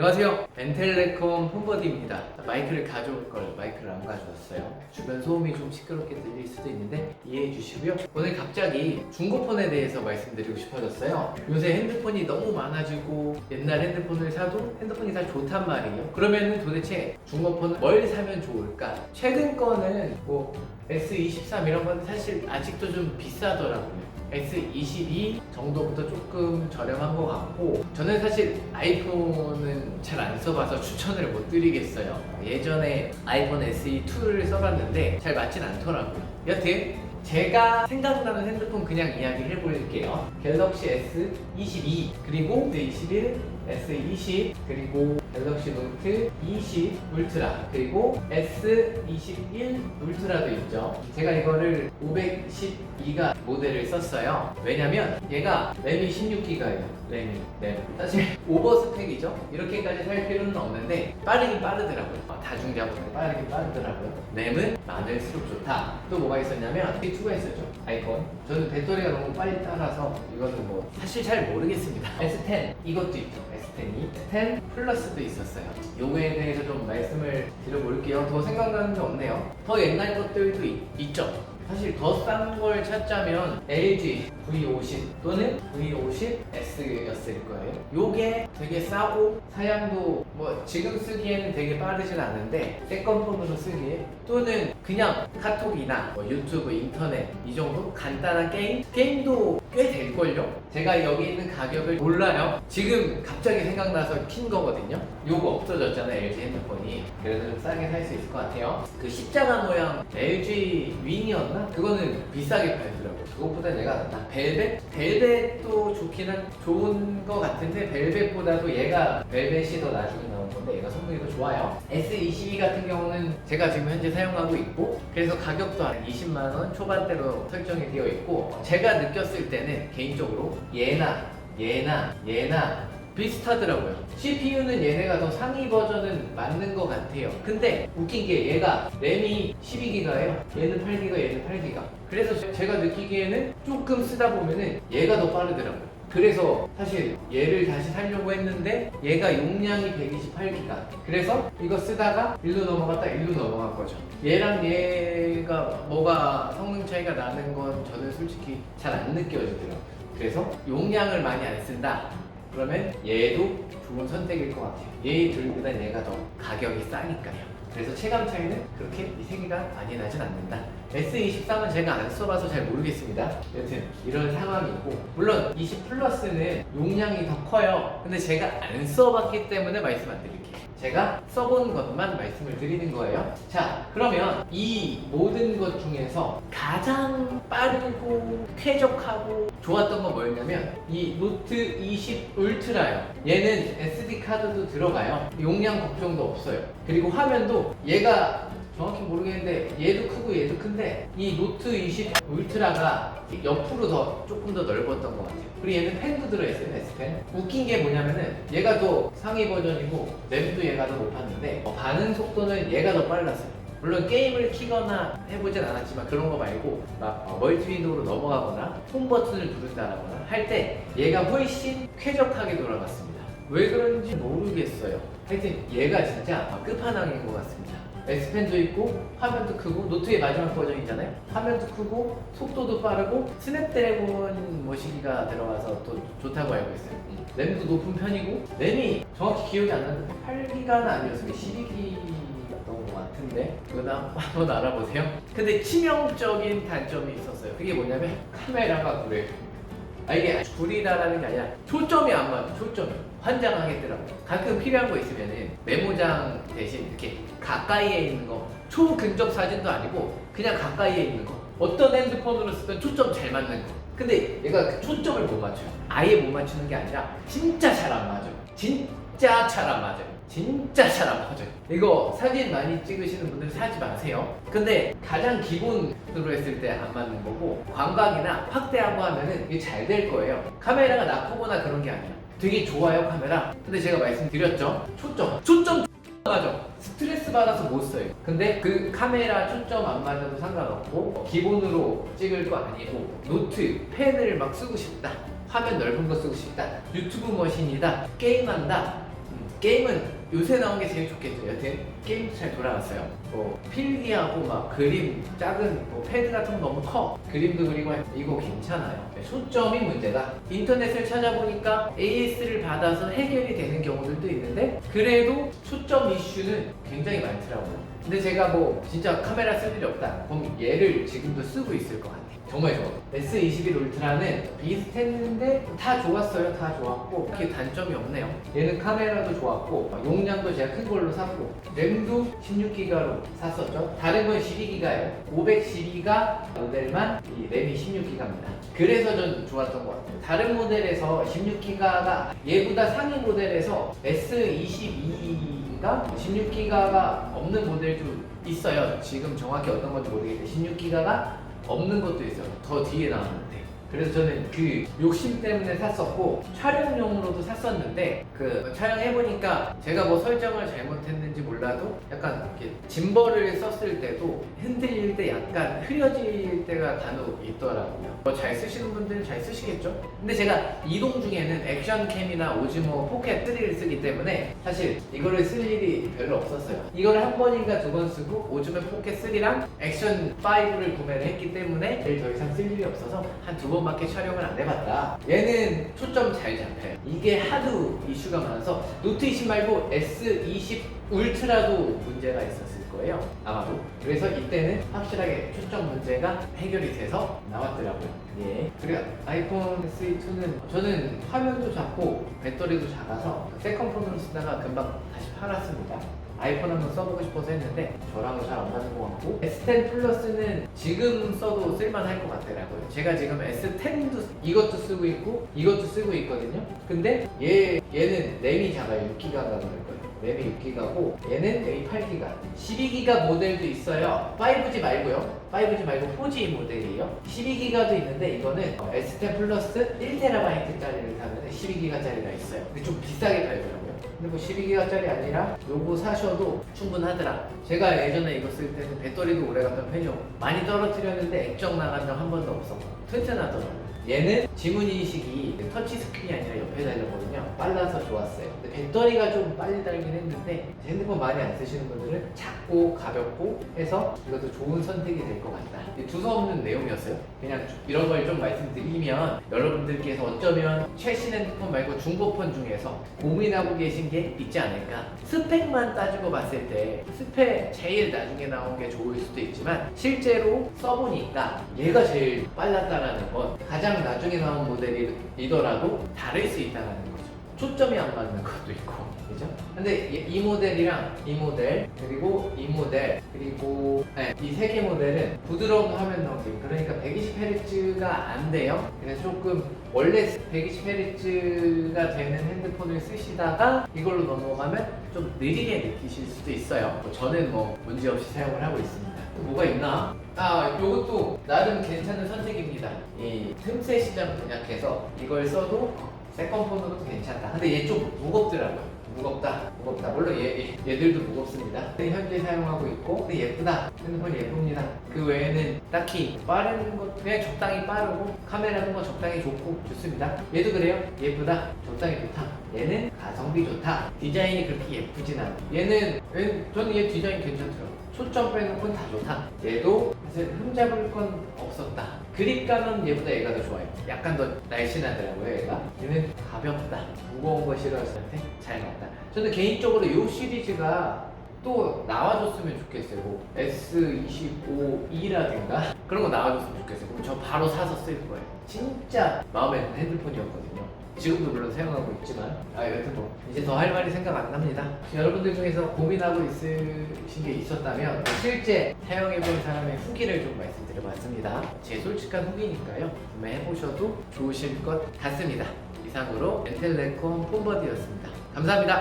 안녕하세요. 엔텔레콤 홈버디입니다. 마이크를 가져올 걸 마이크를 안 가져왔어요. 주변 소음이 좀 시끄럽게 들릴 수도 있는데 이해해 주시고요. 오늘 갑자기 중고폰에 대해서 말씀드리고 싶어졌어요. 요새 핸드폰이 너무 많아지고 옛날 핸드폰을 사도 핸드폰이 다 좋단 말이에요. 그러면은 도대체 중고폰은 뭘 사면 좋을까? 최근 거는 뭐 S23 이런 건 사실 아직도 좀 비싸더라고요. S22 정도부터 조금 저렴한 것 같고, 저는 사실 아이폰은 잘 안 써봐서 추천을 못 드리겠어요. 예전에 아이폰 SE2를 써봤는데 잘 맞진 않더라고요. 여튼 제가 생각나는 핸드폰 그냥 이야기를 해볼게요. 갤럭시 S22 그리고 S21, S20 그리고 갤럭시 노트 20 울트라 그리고 S21 울트라도 있죠. 제가 이거를 512가 모델을 썼어요. 왜냐면 얘가 램이 16기가예요. 램. 사실 오버스펙이죠. 이렇게까지 살 필요는 없는데 빠르긴 빠르더라고요. 다중작업에 빠르긴 빠르더라고요. 램은 많을수록 좋다. 또 뭐가 있었냐면 T2가 있었죠. 아이폰. 저는 배터리가 너무 빨리 따라서 이거는 뭐 사실 잘 모르겠습니다. S10 이것도 있죠. S10이 10 플러스도 있었어요. 요거에 대해서 좀 말씀을 드려볼게요. 더 생각나는 게 없네요. 더 옛날 것들도 있죠. 사실 더 싼 걸 찾자면 LG V50 또는 V50S였을 거예요. 요게 되게 싸고 사양도 뭐 지금 쓰기에는 되게 빠르진 않은데 세컨폰으로 쓰기에 또는 그냥 카톡이나 뭐 유튜브, 인터넷 이 정도 간단한 게임도 꽤 될걸요? 제가 여기 있는 가격을 몰라요. 지금 갑자기 생각나서 킨 거거든요. 요거 없어졌잖아요, LG 핸드폰이. 그래서 좀 싸게 살 수 있을 것 같아요. 그 십자가 모양 LG 윙이었나? 그거는 비싸게 팔더라고요. 그것보다 얘가 낫다. 벨벳도 좋은 거 같은데 벨벳보다도 얘가 벨벳이 더 나중에 나온 건데 얘가 성능이 더 좋아요. S22 같은 경우는 제가 지금 현재 사용하고 있고, 그래서 가격도 한 20만원 초반대로 설정이 되어 있고, 제가 느꼈을 때는 개인적으로 얘나 비슷하더라고요. CPU는 얘네가 더 상위 버전은 맞는 것 같아요. 근데 웃긴 게 얘가 램이 12기가예요. 얘는 8기가, 얘는 8기가. 그래서 제가 느끼기에는 조금 쓰다 보면은 얘가 더 빠르더라고요. 그래서 사실 얘를 다시 살려고 했는데 얘가 용량이 128기가. 그래서 이거 쓰다가 일로 넘어갔다 일로 넘어간 거죠. 얘랑 얘가 뭐가 성능 차이가 나는 건 저는 솔직히 잘 안 느껴지더라고요. 그래서 용량을 많이 안 쓴다. 그러면 얘도 좋은 선택일 것 같아요. 얘 둘보다 얘가 더 가격이 싸니까요. 그래서 체감 차이는 그렇게 이 세기가 많이 나진 않는다. S23은 제가 안 써봐서 잘 모르겠습니다. 여튼 이런 상황이고, 물론 20 플러스는 용량이 더 커요. 근데 제가 안 써봤기 때문에 말씀 안 드릴게요. 제가 써본 것만 말씀을 드리는 거예요. 자, 그러면 이 모든 것 중에서 가장 빠르고 쾌적하고 좋았던 건 뭐였냐면 이 노트 20 울트라요. 얘는 SD 카드도 들어가요. 용량 걱정도 없어요. 그리고 화면도 얘가 정확히 모르겠는데 얘도 크고 얘도 큰데 이 노트 20 울트라가 옆으로 조금 더 넓었던 것 같아요. 그리고 얘는 펜도 들어있어요. S펜. 웃긴 게 뭐냐면은 얘가 더 상위 버전이고 램도 얘가 더 높았는데 반응 속도는 얘가 더 빨랐어요. 물론 게임을 키거나 해보진 않았지만 그런 거 말고 막 멀티 윈도우로 넘어가거나 홈 버튼을 누른다거나 할 때 얘가 훨씬 쾌적하게 돌아갔습니다. 왜 그런지 모르겠어요. 하여튼 얘가 진짜 끝판왕인 것 같습니다. S펜도 있고 화면도 크고, 노트의 마지막 버전이잖아요. 화면도 크고 속도도 빠르고 스냅드래곤 시기가 들어가서 또 좋다고 알고 있어요. 램도 높은 편이고, 램이 정확히 기억이 안 나는데 8기가는 아니었어요. 12기였던 것 같은데 그거 한번 알아보세요. 근데 치명적인 단점이 있었어요. 그게 뭐냐면 카메라가 구려요. 이게 구리다라는 게 아니라 초점이 안 맞아. 초점이 환장하겠더라고요. 가끔 필요한 거 있으면은 메모장 대신 이렇게 가까이에 있는 거, 초근접 사진도 아니고 그냥 가까이에 있는 거, 어떤 핸드폰으로 쓰면 초점 잘 맞는 거. 근데 얘가 그 초점을 못 맞춰요. 아예 못 맞추는 게 아니라 진짜 잘 안 맞아요. 진짜 잘 안 맞아요. 이거 사진 많이 찍으시는 분들 사지 마세요. 근데 가장 기본으로 했을 때 안 맞는 거고, 광각이나 확대하고 하면은 이게 잘 될 거예요. 카메라가 나쁘거나 그런 게 아니라 되게 좋아요, 카메라. 근데 제가 말씀드렸죠, 초점 맞아. 스트레스 받아서 못 써요. 근데 그 카메라 초점 안 맞아도 상관없고, 기본으로 찍을 거 아니고 노트, 펜을 막 쓰고 싶다, 화면 넓은 거 쓰고 싶다, 유튜브 머신이다, 게임한다, 게임은 요새 나온 게 제일 좋겠죠. 여튼 게임도 잘 돌아갔어요. 뭐 필기하고 막 그림 작은 뭐 패드 같은 거 너무 커. 그림도 그리고 이거 괜찮아요. 초점이 문제다. 인터넷을 찾아보니까 AS를 받아서 해결이 되는 경우들도 있는데 그래도 초점 이슈는 굉장히 많더라고요. 근데 제가 뭐 진짜 카메라 쓸 일이 없다. 그럼 얘를 지금도 쓰고 있을 것 같아요. 정말 좋아. S21 울트라는 비슷했는데 다 좋았어요. 다 좋았고 그렇게 단점이 없네요. 얘는 카메라도 좋았고 용량도 제가 큰 걸로 샀고 램도 16기가로 샀었죠. 다른 건 12기가예요. 512가 모델만 이 램이 16기가입니다. 그래서 전 좋았던 것 같아요. 다른 모델에서 16기가가 얘보다 상위 모델에서 S22가 16기가가 없는 모델도 있어요. 지금 정확히 어떤 건지 모르겠는데 16기가가 없는 것도 있어요. 더 뒤에 나왔는데. 그래서 저는 그 욕심 때문에 샀었고 촬영용으로도 샀었는데 그 촬영해보니까 제가 뭐 설정을 잘못했는지 몰라도 약간 이렇게 짐벌을 썼을 때도 흔들릴 때 약간 흐려질 때가 간혹 있더라고요. 뭐 잘 쓰시는 분들은 잘 쓰시겠죠? 근데 제가 이동 중에는 액션캠이나 오즈모 포켓 3를 쓰기 때문에 사실 이거를 쓸 일이 별로 없었어요. 이거를 한 번인가 두 번 쓰고 오즈모 포켓 3랑 액션 5를 구매를 했기 때문에 더 이상 쓸 일이 없어서 한 두 번밖에 촬영을 안 해봤다. 얘는 초점 잘 잡혀요. 이게 하도 이슈가 많아서 노트 20 말고 S20 울트라도 문제가 있었을 거예요. 아마도. 그래서 이때는 확실하게 초점 문제가 해결이 돼서 나왔더라고요. 예. 그리고 아이폰 SE2는 저는 화면도 작고 배터리도 작아서 세컨폰으로 쓰다가 금방 다시 팔았습니다. 아이폰 한번 써보고 싶어서 했는데 저랑은 잘 안 맞는 것 같고 S10 플러스는 지금 써도 쓸만할 것 같더라고요. 제가 지금 S10도 이것도 쓰고 있고 이것도 쓰고 있거든요. 근데 얘는 램이 작아요. 6기가가 그럴 거예요. 램이 6기가고 얘는 램이 8기가 12기가 모델도 있어요. 5G 말고요. 5G 말고 4G 모델이에요. 12기가도 있는데 이거는 S10 플러스 1TB짜리를 사면 12기가짜리가 있어요. 근데 좀 비싸게 팔더라고요. 근데 뭐 12기가짜리 아니라 요거 사셔도 충분하더라. 제가 예전에 이거 쓸 때는 배터리도 오래갔던 편이요. 많이 떨어뜨렸는데 액정 나간 적 한 번도 없었고 튼튼하더라고요. 얘는 지문인식이 터치 스크린이 아니라 옆에 달렸거든요. 빨라서 좋았어요. 근데 배터리가 좀 빨리 달긴 했는데 핸드폰 많이 안 쓰시는 분들은 작고 가볍고 해서 이것도 좋은 선택이 될 것 같다. 두서없는 내용이었어요. 그냥 이런 걸 좀 말씀드리면 여러분들께서 어쩌면 최신 핸드폰 말고 중고폰 중에서 고민하고 계신 게 있지 않을까. 스펙만 따지고 봤을 때 스펙 제일 나중에 나온 게 좋을 수도 있지만 실제로 써보니까 얘가 제일 빨랐다라는 건 가장 나중에 나온 모델이더라도 다를 수 있다는 거죠. 초점이 안 맞는 것도 있고, 그죠? 근데 이 모델이랑 이 모델, 그리고 이 모델, 그리고 이 세 개 모델은 부드러운 화면 넘김, 그러니까 120Hz가 안 돼요. 그래서 조금 원래 120Hz가 되는 핸드폰을 쓰시다가 이걸로 넘어가면 좀 느리게 느끼실 수도 있어요. 저는 뭐 문제없이 사용을 하고 있습니다. 또 뭐가 있나? 요것도 나름 괜찮은 선택입니다. 이 틈새 시장 공략해서 이걸 써도 세컨폰으로도 괜찮다. 근데 얘 좀 무겁더라고요. 무겁다. 물론 얘들도 무겁습니다. 현재 사용하고 있고, 근데 예쁘다. 핸드폰 예쁩니다. 그 외에는 딱히 빠른 것, 그냥 적당히 빠르고, 카메라는 뭐 적당히 좋고, 좋습니다. 얘도 그래요. 예쁘다. 적당히 좋다. 얘는 가성비 좋다. 디자인이 그렇게 예쁘진 않아. 저는 얘 디자인 괜찮더라고요. 초점 빼놓고는 다 좋다. 얘도 사실 흠잡을 건 없었다. 그립감은 얘보다 얘가 더 좋아요. 약간 더 날씬하더라고요, 얘가. 얘는 가볍다. 무거운 거 싫어했을 때 잘 맞다. 저는 개인적으로 이 시리즈가 또 나와줬으면 좋겠어요. 뭐 S25E라든가 그런 거 나와줬으면 좋겠어요. 그럼 저 바로 사서 쓸 거예요. 진짜 마음에 드는 핸드폰이었거든요. 지금도 물론 사용하고 있지만 여튼 뭐 이제 더 할 말이 생각 안 납니다. 여러분들 중에서 고민하고 있으신 게 있었다면 실제 사용해본 사람의 후기를 좀 말씀드려봤습니다. 제 솔직한 후기니까요. 구매해보셔도 좋으실 것 같습니다. 이상으로 엔텔레콤 폰버디였습니다. 감사합니다.